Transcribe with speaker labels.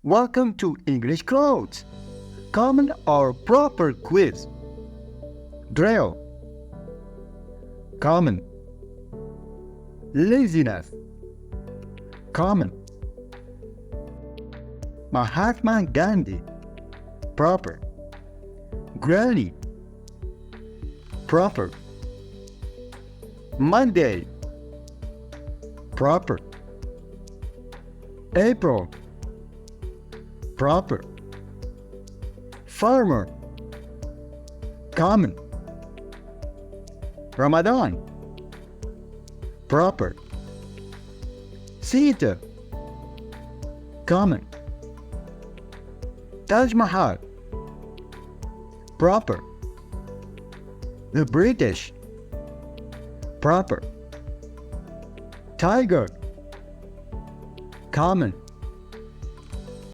Speaker 1: Welcome to English Clothes. Common or proper quiz. Drill. Common. Laziness. Common. Mahatma Gandhi. Proper. Granny. Proper. Monday. Proper. April. Proper. Farmer. Common. Ramadan. Proper. Sita. Common. Taj Mahal. Proper. The British. Proper. Tiger. Common.